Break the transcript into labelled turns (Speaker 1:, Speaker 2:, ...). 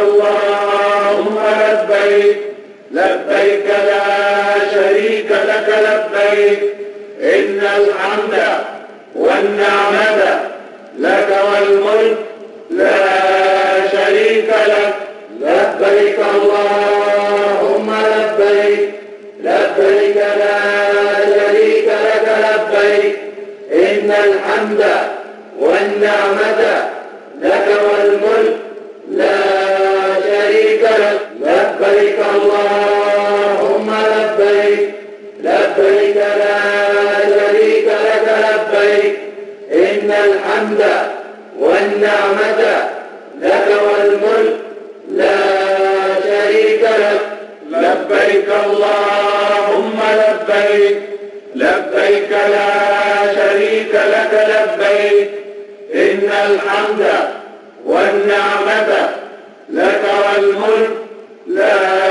Speaker 1: اللهم لبيك لبيك لا شريك لك لبيك إن الحمد والنعمة لك والملك لا شريك لك لبيك اللهم لبيك لبيك لا شريك لك لبيك إن الحمد والنعمة لك والملك لا شريك لك لبيك اللهم لبيك لبيك لا شريك لك لبيك إن الحمد والنعمة لك والملك لا شريك لك لبيك اللهم لبيك لبيك لا شريك لك لبيك إن الحمد والنعمة لك والملك لا